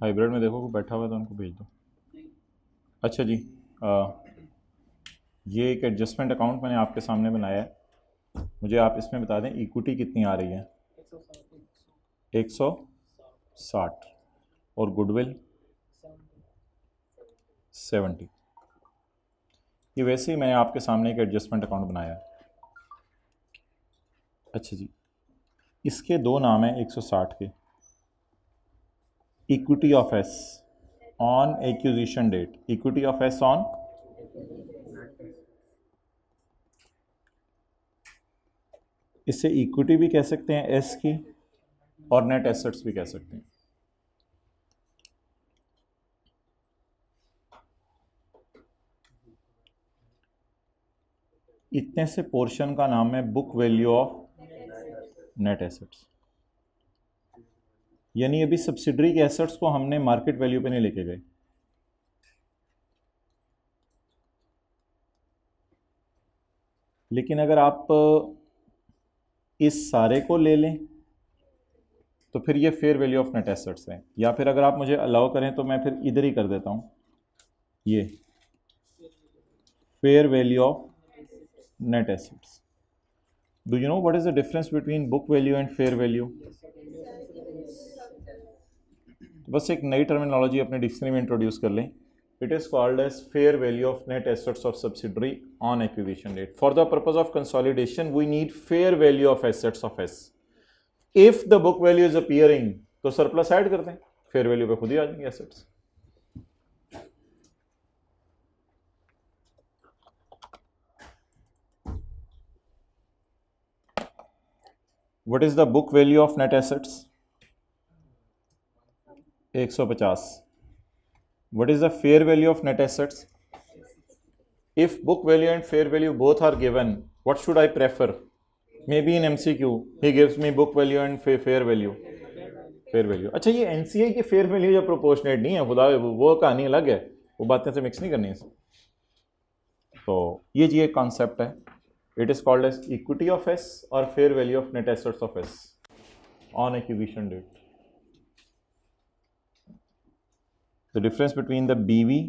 Hybrid में देखो कोई बैठा हुआ है तो उनको भेज दो। अच्छा जी, ये एक एडजस्टमेंट अकाउंट मैंने आपके सामने बनाया है। मुझे आप इसमें बता दें इक्विटी कितनी आ रही है। 160 और गुडविल 70। ये वैसे ही मैंने आपके सामने एक एडजस्टमेंट अकाउंट बनाया है। अच्छा जी, इसके दो नाम हैं 160 के। Equity of S on acquisition date, equity of S on, इससे इक्विटी भी कह सकते हैं एस की और नेट एसेट्स भी कह सकते हैं। इतने से पोर्शन का नाम है book value of net assets. यानी अभी सब्सिडरी के एसेट्स को हमने मार्केट वैल्यू पे नहीं लेके गए। लेकिन अगर आप इस सारे को ले लें तो फिर ये fair value of net assets है। या फिर अगर आप मुझे अलाउ करें तो मैं फिर इधर ही कर देता हूं, ये fair value of net assets. Do you know what is the difference between book value and fair value? तो बस एक नई टर्मिनोलॉजी अपने डिक्शनरी में इंट्रोड्यूस कर लें। It is called as fair value of net assets of subsidiary on acquisition date. For the purpose of consolidation we need fair value of assets of S. If the book value is appearing तो surplus add कर दें, fair value पे खुद ही आ जाएंगे assets. What is the book value of net assets? 150। What is the fair value of net assets? If book value and fair value both are given, what should I prefer? Maybe in MCQ he gives me book value and fair value. Fair value. अच्छा, ये NCI की fair value या proportionate नहीं है, खुदा वो कहानी अलग है, वो बातें से मिक्स नहीं करनी है। तो ये जी एक कॉन्सेप्ट है। It is called as equity of S और fair value of net assets of S on acquisition date. The difference between the BV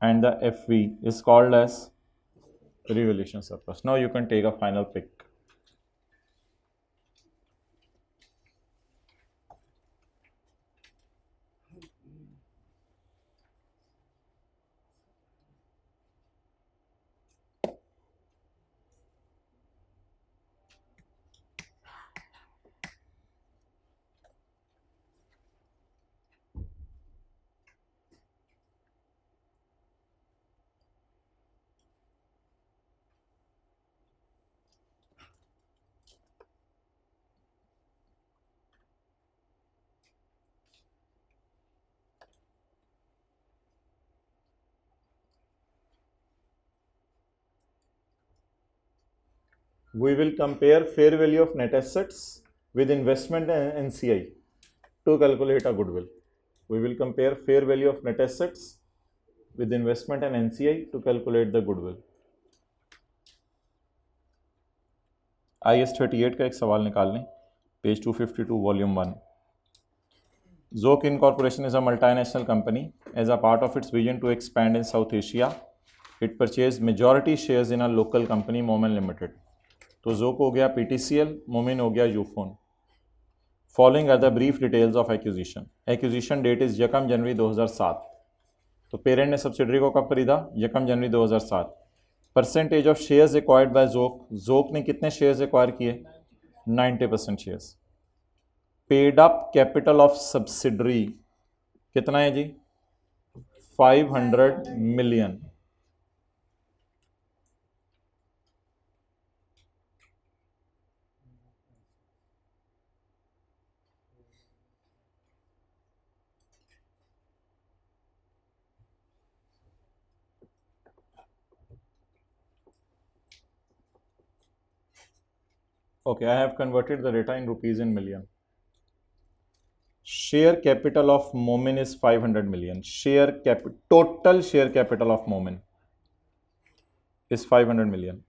and the FV is called as revaluation surplus. Now you can take a final pick. We will compare fair value of net assets with investment and NCI to calculate a goodwill. We will compare fair value of net assets with investment and NCI to calculate the goodwill. IS 38 का एक सवाल निकाल लें, page 252, volume 1। Zoc Incorporation is a multinational company. As a part of its vision to expand in South Asia, it purchased majority shares in a local company, Momin Limited. तो joke हो गया PTCL, Momin हो गया Ufone. Following are the brief details of acquisition. Acquisition date is 1 जनवरी 2007। तो parent ने subsidiary को कब खरीदा? 1 जनवरी 2007। Percentage of shares acquired by joke, joke ने कितने शेयर्स एक्वायर किए? 90% shares. Paid up capital of subsidiary कितना है जी? 500 million. Okay, I have converted the data in rupees in million. Share capital of Momin is 500 million. Total share capital of Momin is 500 million.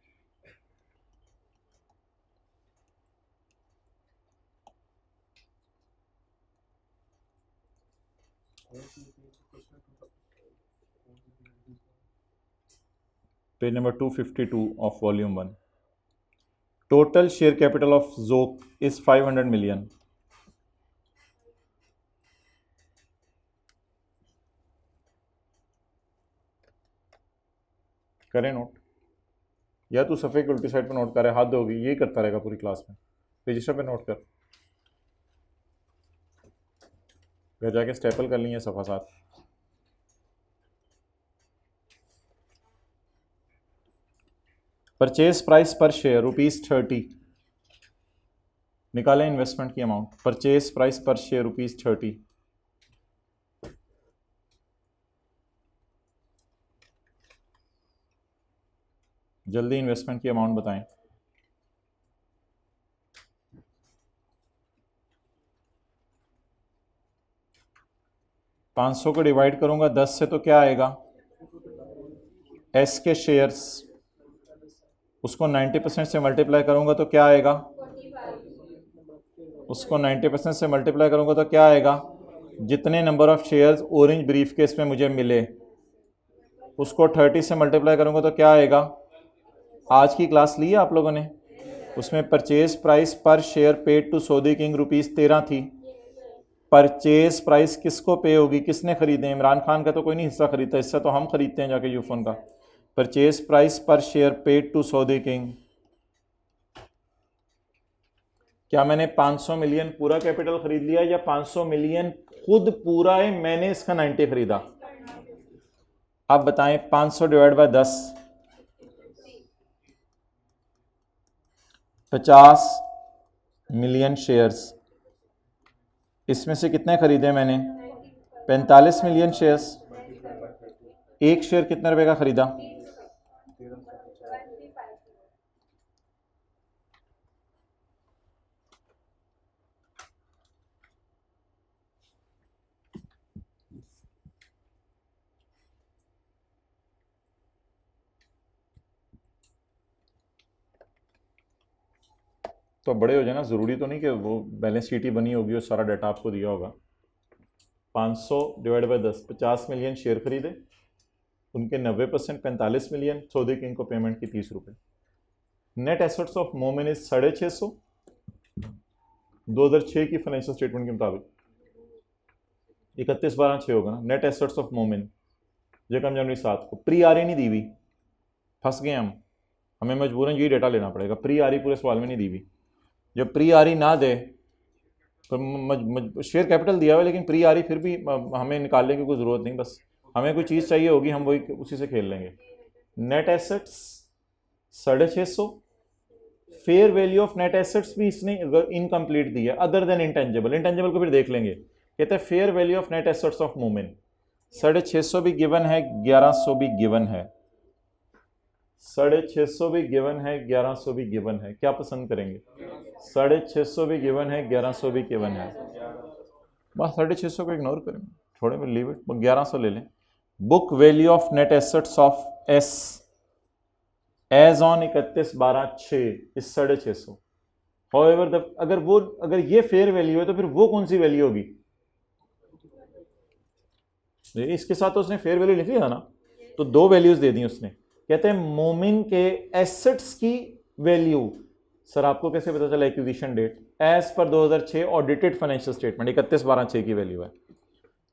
Page number 252 of volume 1. Total share capital of Zoc is 500 million. करें note, या तू सफ़े की उल्टी side पे note करे, हाथ दोगी, यही करता रहेगा पूरी क्लास में. रजिस्टर पे नोट कर, घर जाके स्टेपल कर लीजिए सफ़ा 7. Purchase price per share ₹30. निकालें इन्वेस्टमेंट की amount. Purchase price per share ₹30. जल्दी इन्वेस्टमेंट की अमाउंट बताएं. $500 को डिवाइड करूंगा 10 से तो क्या आएगा? एस के शेयर्स, उसको 90% से मल्टीप्लाई करूंगा तो क्या आएगा? उसको 90% से मल्टीप्लाई करूंगा तो क्या आएगा? जितने number of shares orange brief case में मुझे मिले, उसको 30 से मल्टीप्लाई करूंगा तो क्या आएगा? आज की क्लास ली है आप लोगों ने, उसमें purchase price per share paid to Saudi king ₹13 थी. परचेज प्राइस किसको पे होगी, किसने खरीदे? इमरान खान का तो कोई नहीं हिस्सा खरीदता, हिस्सा तो हम खरीदते हैं जाके यूफोन का. Purchase price per share paid to Saudi king. क्या मैंने 500 मिलियन पूरा कैपिटल खरीद लिया या 500 मिलियन खुद पूरा है, मैंने इसका 90 खरीदा? अब बताएं, 500 डिवाइड बाय 10, 50 मिलियन शेयर्स. इसमें से कितने खरीदे मैंने? 45 मिलियन शेयर्स. एक शेयर कितने रुपए का खरीदा? तो बड़े हो जाए ना, ज़रूरी तो नहीं कि वो बैलेंस शीट ही बनी होगी और सारा डाटा आपको दिया होगा. 500 डिवाइड बाय 10, 50 मिलियन शेयर खरीदे, उनके 90% 45 मिलियन, सऊदी किंग को पेमेंट की ₹30. नेट एसेट्स ऑफ मोमिन इज 650, 2006 की फाइनेंशियल स्टेटमेंट के मुताबिक 31/12/6 होगा ना. नेट एसेट्स ऑफ मोमिन यकम जनवरी 7 को. प्री आर नहीं दी हुई, फंस गए हम, हमें मजबूरन यही डेटा लेना पड़ेगा. प्री आर पूरे सवाल में नहीं दी हुई. जब प्री आर ना दे तो शेयर कैपिटल दिया हुआ है, लेकिन प्री आर फिर भी हमें निकालने की कोई ज़रूरत नहीं, बस हमें कोई चीज़ चाहिए होगी, हम वही उसी से खेल लेंगे. Net assets 650, fair value of net assets भी इसने इनकम्प्लीट दी है, अदर देन इंटेंजिबल. इंटेंजिबल को फिर देख लेंगे. कहते हैं fair value of net assets of मोमिन 650 भी गिवन है, 1100 भी गिवन है. 650 भी गिवन है, 1100 भी गिवन है. क्या पसंद करेंगे? 650 भी गिवन है, 1100 भी गिवन है. बस 650 को इग्नोर करें, थोड़े में लीव इट, 1100 ले लें. Book value of net assets of S as on 31/12/6 is 650. However अगर ये फेयर वैल्यू है तो फिर वो कौन सी वैल्यू होगी? इसके साथ तो उसने फेयर वैल्यू लिख लिया ना, तो दो वैल्यूज दे दी उसने. कहते हैं मोमिन के एसेट्स की वैल्यू. सर आपको कैसे पता चला? Acquisition date as per 2006 audited financial statement 31/12/6 की वैल्यू है.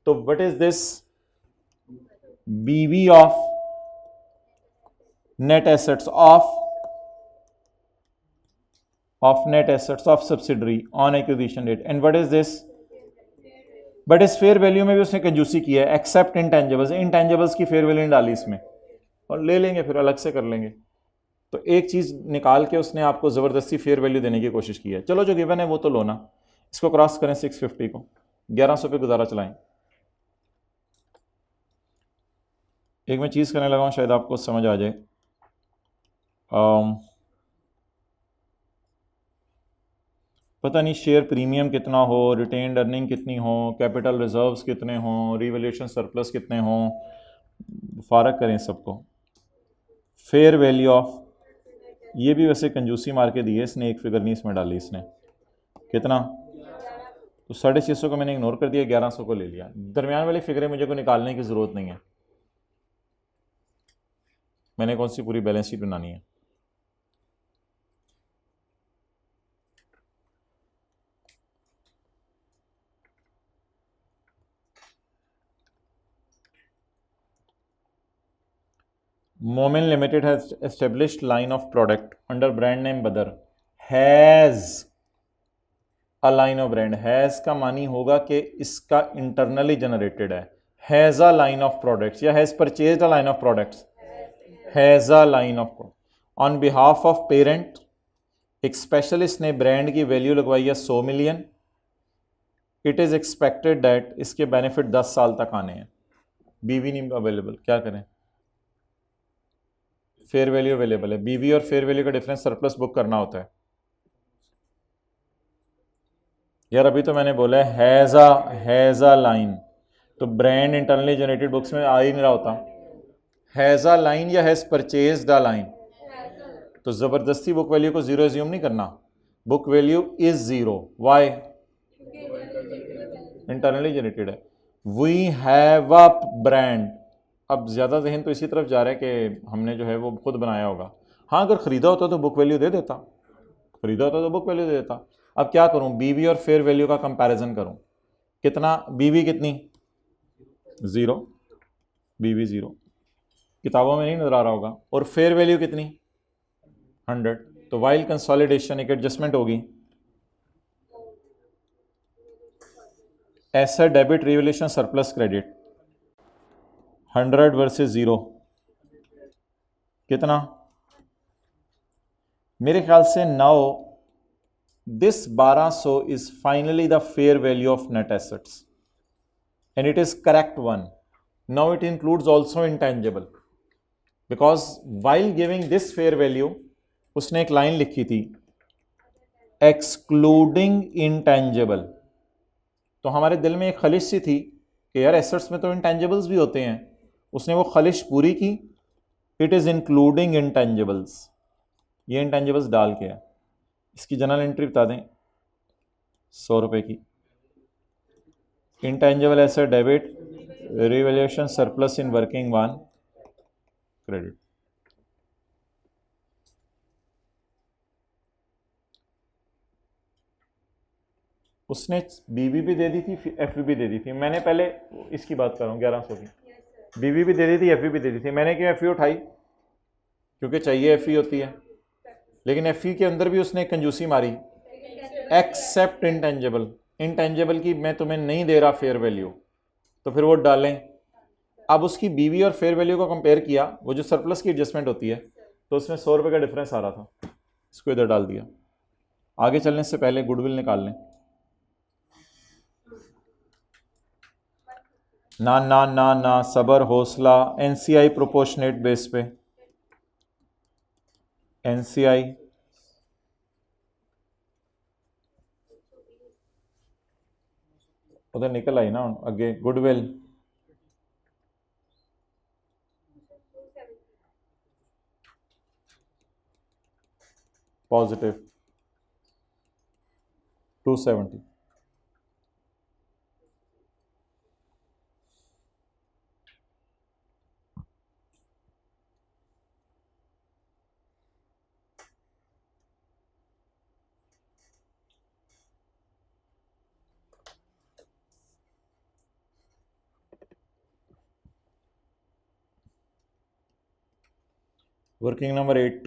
तो what is this? BV of net assets of net assets of subsidiary on acquisition date. And what is this? But इस fair value में भी उसने कंजूसी की है, एक्सेप्ट इंटेंजिबल्स. इंटेंजिबल्स की फेयर वैल्यू नहीं डाली इसमें, और ले लेंगे फिर अलग से कर लेंगे. तो एक चीज़ निकाल के उसने आपको ज़बरदस्ती फेयर वैल्यू देने की कोशिश की है. चलो जो गिवन है वो तो लो ना. इसको क्रॉस करें 650 को, 1100 पे गुजारा चलाएं. एक मैं चीज़ करने लगा हूँ, शायद आपको समझ आ जाए. पता नहीं शेयर प्रीमियम कितना हो, रिटेन्ड अर्निंग कितनी हो, कैपिटल रिजर्व्स कितने हों, रिवैल्यूएशन सरप्लस कितने हों, फ़र्क करें सबको. फेयर वैल्यू ऑफ, ये भी वैसे कंजूसी मार के दी है इसने, एक फिगर नहीं इसमें डाली इसने. कितना? तो 650 को मैंने इग्नोर कर दिया, 1100 को ले लिया। दरमियान वाली फिगरें मुझे को निकालने की ज़रूरत नहीं है, मैंने कौन सी पूरी बैलेंस शीट बनानी है। Momen limited has established line of product under brand name Badar. Has a line of brand, has का मानी होगा कि इसका इंटरनली जनरेटेड है। Has a line of products या has purchased a line of products, has a line of on behalf of parent. एक specialist ने brand की वैल्यू लगवाई है 100 million. It is expected that इसके बेनिफिट 10 साल तक आने हैं। बीवी नहीं अवेलेबल, क्या करें? फेयर वैल्यू अवेलेबल है, बीवी और फेयर वैल्यू का डिफरेंस सरप्लस बुक करना होता है। यार अभी तो मैंने बोला है हैज अ लाइन, तो ब्रांड इंटरनली जनरेटेड बुक्स में आ ही नहीं रहा होता। हैज अ लाइन या हैज परचेज्ड अ लाइन, तो जबरदस्ती बुक वैल्यू को जीरो एज्यूम नहीं करना। Book value is zero, why? Internally generated है। वी हैव अ ब्रांड, अब ज्यादा जहन तो इसी तरफ जा रहा है कि हमने जो है वो खुद बनाया होगा। हाँ अगर खरीदा होता तो बुक वैल्यू दे देता, खरीदा होता तो बुक वैल्यू दे देता। अब क्या करूं, बीवी और फेयर वैल्यू का कंपैरिजन करूं। कितना बीवी कितनी? जीरो, बीवी जीरो, किताबों में नहीं नजर आ रहा होगा। और फेयर वैल्यू कितनी? 100। तो वाइल कंसोलिडेशन एक एडजस्टमेंट होगी, asset debit revaluation surplus credit, 100 versus 0 कितना? मेरे ख्याल से now this 1200 is finally the fair value of net assets and it is correct one. Now it includes also intangible, because while giving this fair value उसने एक line लिखी थी excluding intangible. तो हमारे दिल में एक खलिश सी थी कि यार एसेट्स में तो इंटेंजिबल्स भी होते हैं, उसने वो खलिश पूरी की। इट इज इंक्लूडिंग इंटेंजिबल्स, ये इंटेंजिबल्स डाल के है। इसकी जनरल एंट्री बता दें, 100 रुपए की। Intangible asset debit revaluation surplus in working one credit. उसने बीवी भी दे दी थी, एफ भी दे दी थी। मैंने पहले इसकी बात कर रहा हूँ 1100 की, बीवी भी दे दी थी, एफ भी दे दी थी। मैंने क्यों एफ उठाई? क्योंकि चाहिए एफ होती है, लेकिन एफ के अंदर भी उसने कंजूसी मारी, एक्सेप्ट इंटेंजिबल। इंटेंजिबल की मैं तुम्हें नहीं दे रहा फेयर वैल्यू, तो फिर वो डालें। अब उसकी बीवी और फेयर वैल्यू को कंपेयर किया, वो जो सरप्लस की एडजस्टमेंट होती है, तो उसमें 100 रुपये का डिफरेंस आ रहा था, इसको इधर डाल दिया। आगे चलने से पहले गुडविल निकाल लें। ना ना ना ना, सबर हौसला। एनसीआई प्रोपोर्शनेट बेस पे, एनसीआई उधर निकल आई ना अगे। Goodwill positive 270। Working number 8,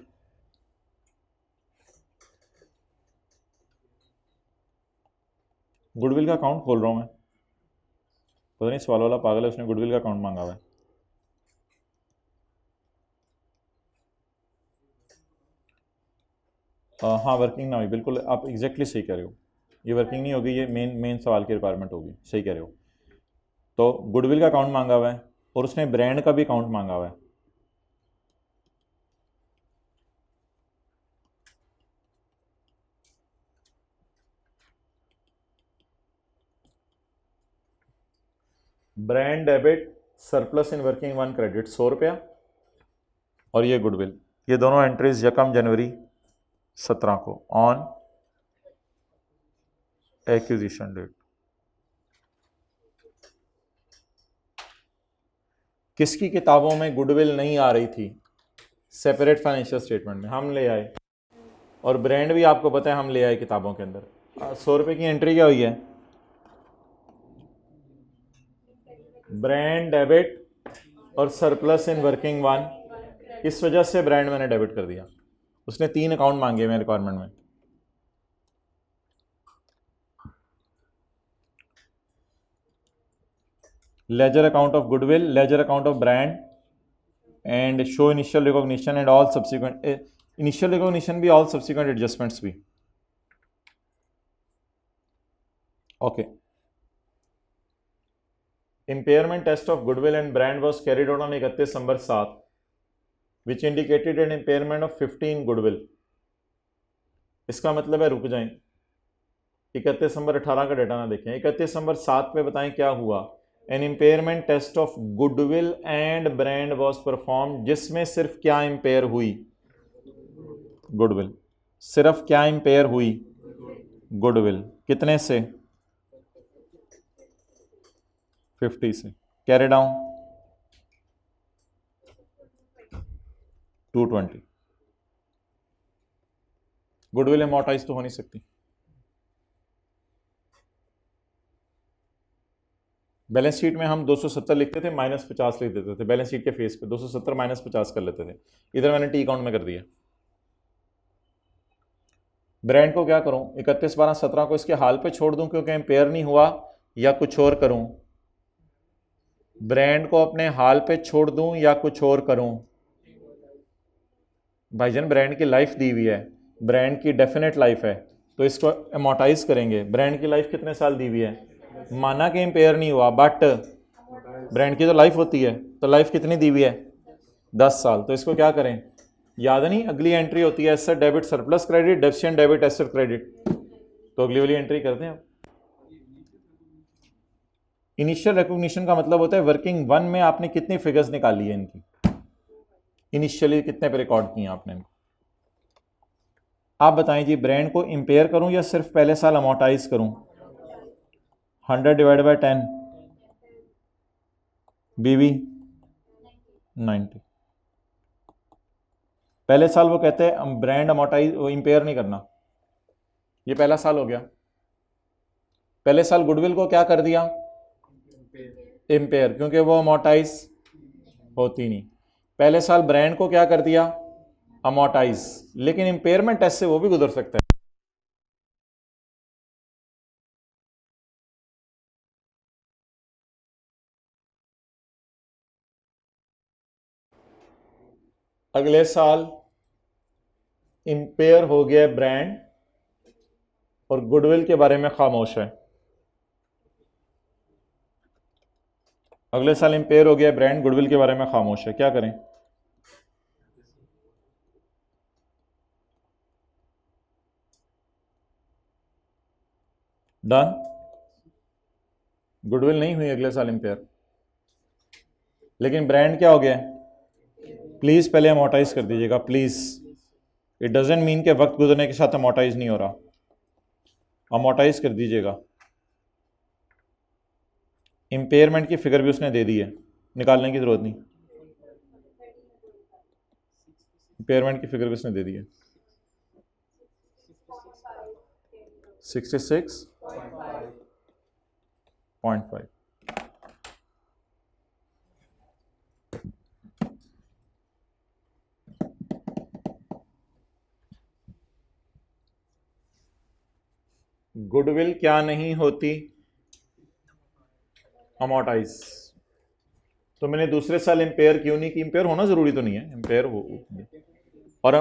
goodwill का अकाउंट खोल रहा हूं मैं। पता नहीं सवाल वाला पागल है, उसने गुडविल का अकाउंट मांगा हुआ है। हाँ वर्किंग ना हुई, बिल्कुल आप एग्जैक्टली सही कह रहे हो। ये वर्किंग नहीं होगी, ये मेन सवाल की रिक्वायरमेंट होगी, सही कह रहे हो। तो गुडविल का अकाउंट मांगा हुआ है और उसने ब्रांड का भी अकाउंट मांगा हुआ है। Brand debit surplus in working one credit 100 रुपया, और ये गुडविल। ये दोनों एंट्रीज 1 जनवरी 17 को ऑन एक्विजिशन डेट। किसकी किताबों में गुडविल नहीं आ रही थी? सेपरेट फाइनेंशियल स्टेटमेंट में हम ले आए, और ब्रांड भी आपको पता है हम ले आए किताबों के अंदर। 100 रुपये की एंट्री क्या हुई है? ब्रांड डेबिट और सरप्लस इन वर्किंग वन, इस वजह से ब्रांड मैंने डेबिट कर दिया। उसने 3 अकाउंट मांगे मेरे रिक्वायरमेंट में। Ledger account of goodwill, ledger account of brand, and show initial recognition and all subsequent, initial recognition भी, ऑल सब्सिक्वेंट एडजस्टमेंट्स भी। Okay. Impairment test of goodwill and brand was carried out on 31 December 7, which indicated an impairment of 15 goodwill. इसका मतलब है, रुक जाएं, 31 दिसंबर 18 का data ना देखें, 31 दिसंबर 7 पे बताएं क्या हुआ। An impairment test of goodwill and brand was perform, जिसमें सिर्फ क्या इम्पेयर हुई? गुडविल। सिर्फ क्या इम्पेयर हुई? गुडविल। कितने से? 50 से। Carry down 220। गुडविल अमॉर्टाइज तो हो नहीं सकती। बैलेंस शीट में हम 270 लिखते थे, -50 लिख देते थे। बैलेंस शीट के फेस पे 270 -50 कर लेते थे। इधर मैंने टी अकाउंट में कर दिया। ब्रांड को क्या करूं? 31/12/17 को इसके हाल पे छोड़ दूं क्योंकि इम्पेयर नहीं हुआ, या कुछ और करूं? ब्रांड को अपने हाल पे छोड़ दूं या कुछ और करूं? भाईजान ब्रांड की लाइफ दी हुई है, ब्रांड की डेफिनेट लाइफ है, तो इसको अमोर्टाइज करेंगे। ब्रांड की लाइफ कितने साल दी हुई है? माना कि इम्पेयर नहीं हुआ, बट ब्रांड की तो लाइफ होती है, तो लाइफ कितनी दी हुई है? 10 साल। तो इसको क्या करें? याद नहीं, अगली एंट्री होती है asset debit surplus credit, depreciation debit asset credit. तो अगली वाली एंट्री करते हैं। इनिशियल रिकॉग्निशन का मतलब होता है वर्किंग वन में आपने कितनी फिगर्स निकाली है इनकी, इनिशियली कितने पे रिकॉर्ड किए आपने इनको। आप बताएं जी, ब्रांड को इंपेयर करूं या सिर्फ पहले साल अमोर्टाइज करूं? 100 डिवाइड बाय 10, बीवी 90। पहले साल वो कहते हैं ब्रांड अमोर्टाइज, इंपेयर नहीं करना, ये पहला साल हो गया। पहले साल गुडविल को क्या कर दिया? इंपेयर, क्योंकि वो अमोर्टाइज होती नहीं। पहले साल ब्रांड को क्या कर दिया? अमोर्टाइज। लेकिन इंपेयरमेंट टेस्ट से वो भी गुजर सकता है। अगले साल इंपेयर हो गया ब्रांड और गुडविल के बारे में खामोश है। अगले साल इंपेयर हो गया ब्रांड, गुडविल के बारे में खामोश है, क्या करें? डन। गुडविल नहीं हुई अगले साल इंपेयर, लेकिन ब्रांड क्या हो गया? प्लीज पहले अमोर्टाइज कर दीजिएगा, प्लीज। इट डजेंट मीन के वक्त गुजरने के साथ अमोर्टाइज नहीं हो रहा, अमोर्टाइज कर दीजिएगा। इंपेयरमेंट की फिगर भी उसने दे दी है, निकालने की जरूरत नहीं। इंपेयरमेंट की फिगर भी उसने दे दी है, 66.5। गुडविल क्या नहीं होती? अमोर्टाइज। तो मैंने दूसरे साल इंपेयर क्यों नहीं की? इंपेयर होना जरूरी तो नहीं है, इंपेयर हो। और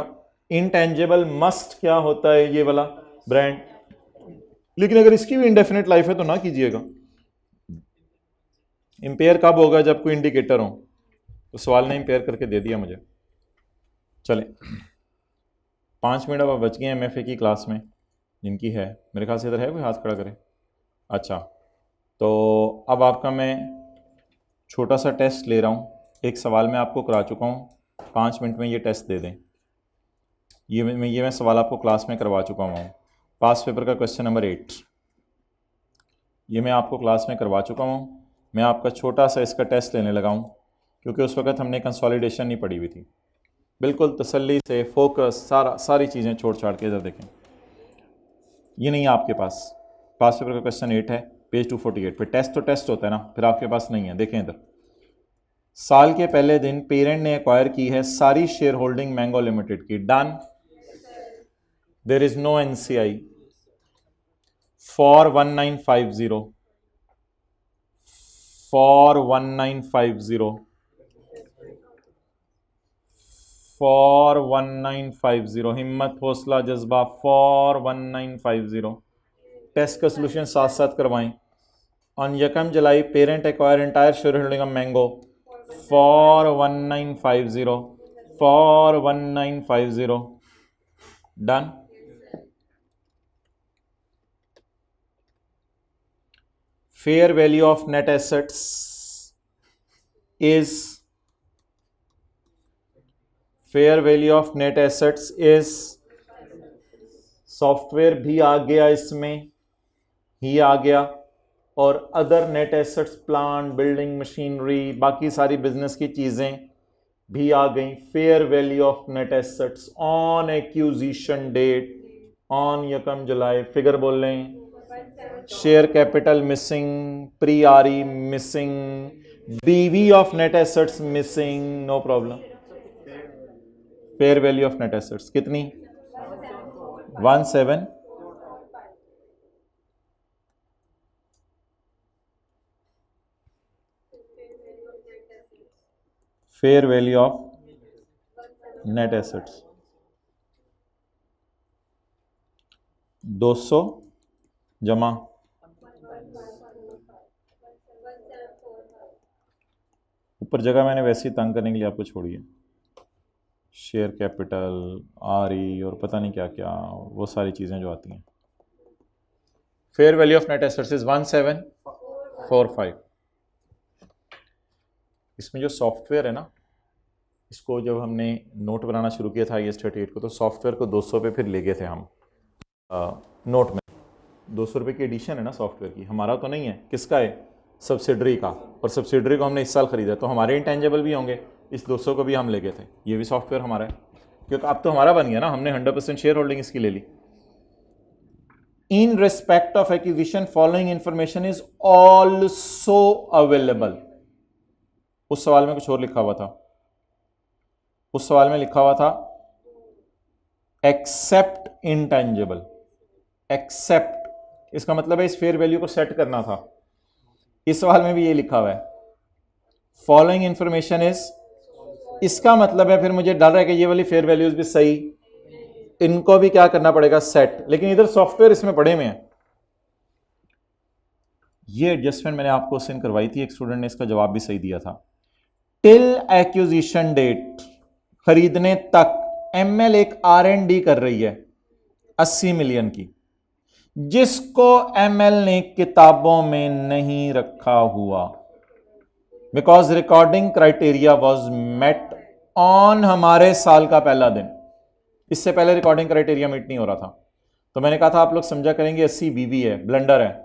इनटेंजेबल मस्ट क्या होता है? ये वाला ब्रांड। लेकिन अगर इसकी भी इंडेफिनेट लाइफ है तो ना कीजिएगा। इंपेयर कब होगा? जब कोई इंडिकेटर हो। तो सवाल ने इंपेयर करके दे दिया मुझे। चलें, 5 मिनट अब बच गए एमएफए की क्लास में, जिनकी है, मेरे ख्याल से इधर है कोई हाथ खड़ा करे? अच्छा, तो अब आपका मैं छोटा सा टेस्ट ले रहा हूँ। एक सवाल मैं आपको करा चुका हूँ, 5 मिनट में ये टेस्ट दे दें। ये मैं सवाल आपको क्लास में करवा चुका हूँ। पास पेपर का क्वेश्चन नंबर 8 ये मैं आपको क्लास में करवा चुका हूँ। मैं आपका छोटा सा इसका टेस्ट लेने लगा हूँ। क्योंकि उस वक्त हमने कंसोलिडेशन नहीं पढ़ी हुई थी। बिल्कुल तसल्ली से फोकस, सारी चीज़ें छोड़ छाड़ के इधर देखें। ये नहीं है आपके पास, पास पेपर का क्वेश्चन 8 है, पेज 248 पे। टेस्ट तो टेस्ट होता है ना, फिर आपके पास नहीं है। देखें इधर, साल के पहले दिन पेरेंट ने एक्वायर की है सारी शेयर होल्डिंग मैंगो लिमिटेड की। Done. There is no NCI for 1950, for 1950, for 1950, हिम्मत हौसला जज्बा, फॉर 1950। टेस्ट का सोल्यूशन साथ साथ करवाएं। ऑन यकम जुलाई parent acquire entire share holding of Mango for 1950, for 1950। Done. Fair value of net assets is, fair value of net assets is, software भी आ गया इसमें, ही आ गया, और other net assets plant building machinery बाकी सारी बिजनेस की चीजें भी आ गई। Fair value of net assets on acquisition date, on यकम जुलाई, फिगर बोल लें। Share capital missing, pre R E missing, BV of net assets missing, no problem. Fair value of net assets कितनी? 17। Fair value of net assets 200 जमा ऊपर जगह मैंने वैसे ही तंग करने के लिए आपको छोड़िए। शेयर कैपिटल, आरई और पता नहीं क्या क्या, वो सारी चीज़ें जो आती हैं। Fair value of net assets is 1745। इसमें जो सॉफ्टवेयर है ना, इसको जब हमने नोट बनाना शुरू किया था IAS 38 को, तो सॉफ्टवेयर को 200 पे फिर ले गए थे हम नोट में। 200 रुपये की एडिशन है ना सॉफ्टवेयर की, हमारा तो नहीं है। किसका है? सब्सिडरी का। और सब्सिडरी को हमने इस साल खरीदा, तो हमारे इंटेंजेबल भी होंगे। इस 200 को भी हम ले गए थे, ये भी सॉफ्टवेयर हमारा है, क्योंकि अब तो हमारा बन गया ना, हमने 100% शेयर होल्डिंग इसकी ले ली। In respect of acquisition following information is also available. उस सवाल में कुछ और लिखा हुआ था, उस सवाल में लिखा हुआ था एक्सेप्ट इंटेंजेबल। एक्सेप्ट इसका मतलब है इस फेयर वैल्यू को सेट करना था। इस सवाल में भी ये लिखा हुआ है फॉलोइंग इंफॉर्मेशन इज, इसका मतलब है फिर मुझे डर है कि ये वाली फेयर वैल्यूज भी सही, इनको भी क्या करना पड़ेगा? सेट। लेकिन इधर सॉफ्टवेयर इसमें पड़े हुए हैं। ये एडजस्टमेंट मैंने आपको उस दिन करवाई थी, एक स्टूडेंट ने इसका जवाब भी सही दिया था। टिल एक्विजिशन डेट, खरीदने तक, ML एक R&D कर रही है 80 मिलियन की, जिसको ML ने किताबों में नहीं रखा हुआ, because recording criteria was met on हमारे साल का पहला दिन। इससे पहले रिकॉर्डिंग क्राइटेरिया मीट नहीं हो रहा था। तो मैंने कहा था आप लोग समझा करेंगे 80 BV है, ब्लंडर है,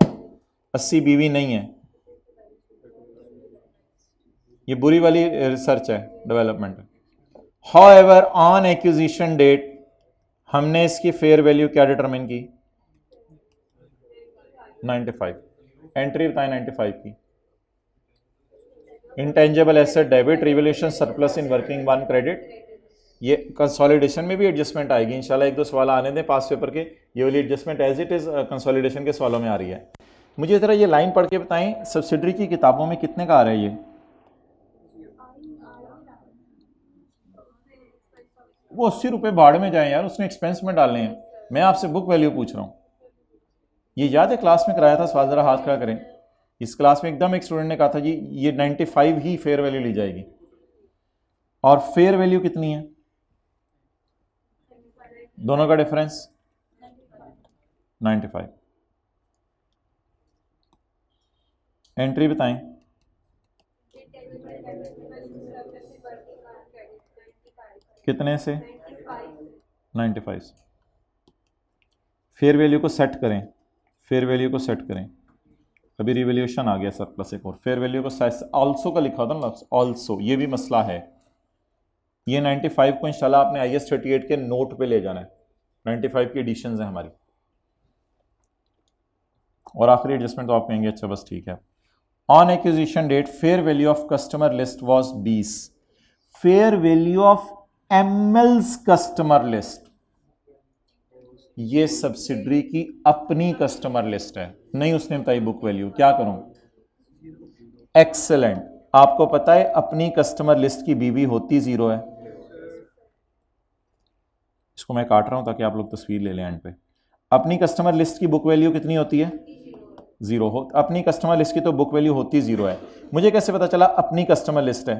80 BV नहीं है, ये बुरी वाली रिसर्च है, डेवलपमेंट है। हाउएवर ऑन एक्विजिशन डेट हमने इसकी फेयर वैल्यू क्या डिटरमिन की? 95। एंट्री बताएं 95 की। Intangible asset debit, revaluation surplus in working one credit. ये कंसोलिडेशन में भी एडजस्टमेंट आएगी इंशाल्लाह। एक दो सवाल आने दें पास पेपर के, ये वाली adjustment as it is consolidation के सवालों में आ रही है। मुझे जरा ये लाइन पढ़ के बताएं, सब्सिडरी की किताबों में कितने का आ रहा है ये? वो 80 रुपये भाड़ में जाए यार, उसने एक्सपेंस में डालने हैं। मैं आपसे बुक वैल्यू पूछ रहा हूँ। ये याद है क्लास में कराया था सवाल, जरा हाथ खड़ा करें। इस क्लास में एकदम एक स्टूडेंट ने कहा था जी ये 95 ही फेयर वैल्यू ली जाएगी। और फेयर वैल्यू कितनी है? दोनों का डिफरेंस 95। एंट्री बताएं। कितने से? 95 से। फेयर वैल्यू को सेट करें, फेयर वैल्यू को सेट करें। अभी रिवैल्यूएशन आ गया सरप्लस एक और, फेयर वैल्यू को साइज ऑल्सो का लिखा था ना, ऑल्सो ये भी मसला है। ये 95 को इंशाल्लाह आपने IS 38 के नोट पे ले जाना है, 95 की एडिशंस हैं हमारी। और आखिरी एडजस्टमेंट तो आप कहेंगे अच्छा बस ठीक है। On acquisition date fair value of customer list was 20। Fair value of ML's customer list, ये सब्सिडरी की अपनी कस्टमर लिस्ट है, नहीं उसने बताई बुक वैल्यू, क्या करूं? एक्सेलेंट। आपको पता है अपनी कस्टमर लिस्ट की बीवी होती 0 है। इसको मैं काट रहा हूं ताकि आप लोग तस्वीर ले लें एंड पे। अपनी कस्टमर लिस्ट की बुक वैल्यू कितनी होती है? 0 हो। अपनी कस्टमर लिस्ट की तो बुक वैल्यू होती 0 है। मुझे कैसे पता चला अपनी कस्टमर लिस्ट है?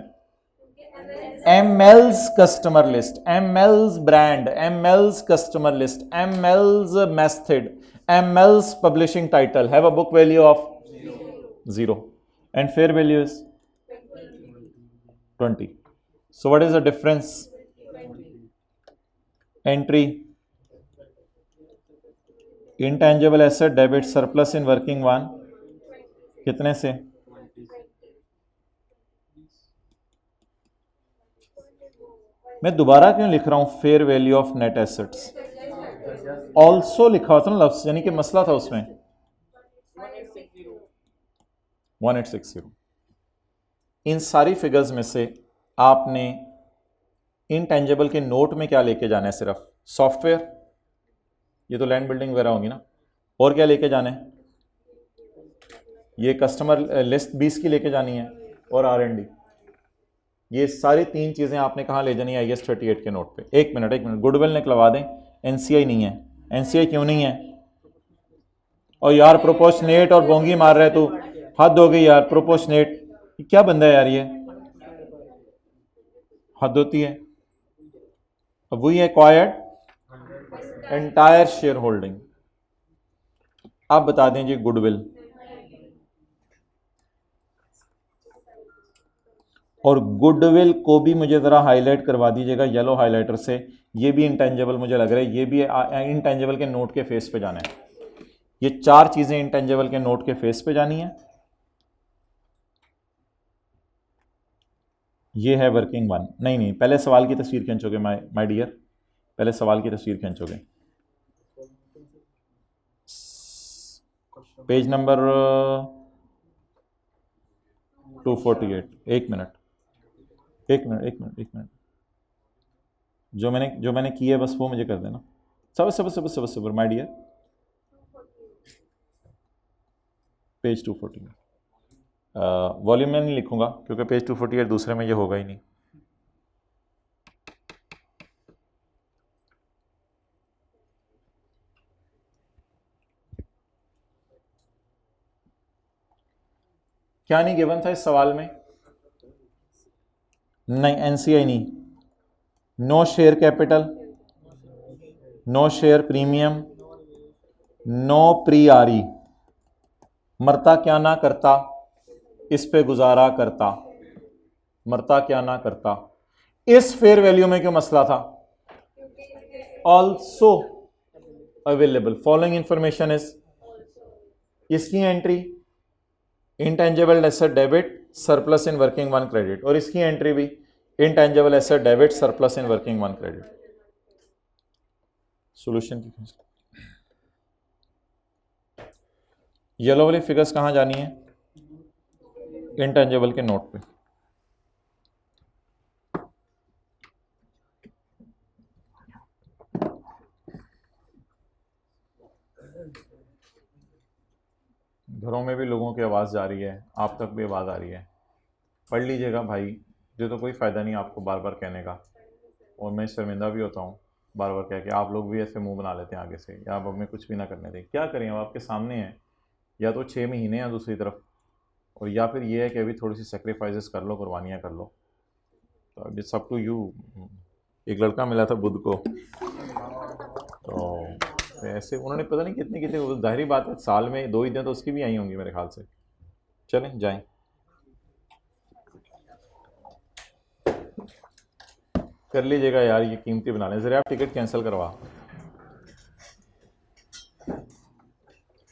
ML's customer list, ML's brand, ML's customer list, ML's method, ML's publishing title have a book value of 0 and fair value is 20. So what is the difference? Entry intangible asset debit surplus in working one कितने से? मैं दोबारा क्यों लिख रहा हूं fair value of net assets? Also लिखा होता ना लफ्ज, यानी कि मसला था उसमें 1860। इन सारी फिगर्स में से आपने इनटेंजिबल के नोट में क्या लेके जाना है? सिर्फ सॉफ्टवेयर, ये तो लैंड बिल्डिंग वगैरह होगी ना, और क्या लेके जाना है? ये कस्टमर लिस्ट 20 की लेके जानी है और R&D। ये सारी 3 चीजें आपने कहां ले जानी है? IS 38 के नोट पे। एक मिनट गुडविल निकलवा दें। NCI नहीं है। NCI क्यों नहीं है? और यार प्रोपोर्शनेट और बोंगी मार रहा है तू, हद हो गई यार। प्रोपोर्शनेट क्या बंदा है यार, ये हद होती है। अब वही एक्वायर्ड एंटायर शेयर होल्डिंग। आप बता दें जी गुडविल, और गुडविल को भी मुझे जरा हाईलाइट करवा दीजिएगा येलो हाइलाइटर से। ये भी इंटेंजिबल मुझे लग रहा है, ये भी इंटेंजिबल के नोट के फेस पे जाना है। ये 4 चीजें इंटेंजिबल के नोट के फेस पे जानी है। ये है वर्किंग वन। नहीं पहले सवाल की तस्वीर खींचोगे माय डियर, पहले सवाल की तस्वीर खींचोगे। Page number 248। एक मिनट जो मैंने की है बस वो मुझे कर देना। सब माय डियर, पेज 248। वॉल्यूम में नहीं लिखूंगा क्योंकि पेज 248 दूसरे में ये होगा ही नहीं। क्या नहीं गिवन था इस सवाल में? नहीं, NCI नहीं। No share capital, no share premium, no pre आरी। मरता क्या ना करता, इस पे गुजारा करता। मरता क्या ना करता। इस फेयर वैल्यू में क्यों मसला था? Also available following information is, इसकी entry intangible asset debit surplus in working one credit, और इसकी एंट्री भी intangible asset debit surplus in working one credit. Solution की येलो वाली फिगर्स कहां जानी है? इंटेंजिबल के नोट पे। घरों में भी लोगों की आवाज़ जा रही है, आप तक भी आवाज़ आ रही है। पढ़ लीजिएगा भाई, जो तो कोई फ़ायदा नहीं आपको बार बार कहने का, और मैं शर्मिंदा भी होता हूँ बार बार कह के। आप लोग भी ऐसे मुंह बना लेते हैं आगे से, या आप हमें कुछ भी ना करने दें। क्या करें, अब आपके सामने हैं, या तो 6 महीने हैं दूसरी तरफ, और या फिर ये है कि अभी थोड़ी सी सेक्रीफाइसेस कर लो, कुर्बानियाँ कर लो। तो इट्स अप टू यू। एक लड़का मिला था बुध को, तो ऐसे उन्होंने पता नहीं कितनी कितनी, जाहिर बात है साल में 2 ईदें तो उसकी भी आई होंगी मेरे ख्याल से। चलें जाएं, कर लीजिएगा यार, ये कीमती बना लें। ज़रा आप टिकट कैंसिल करवा।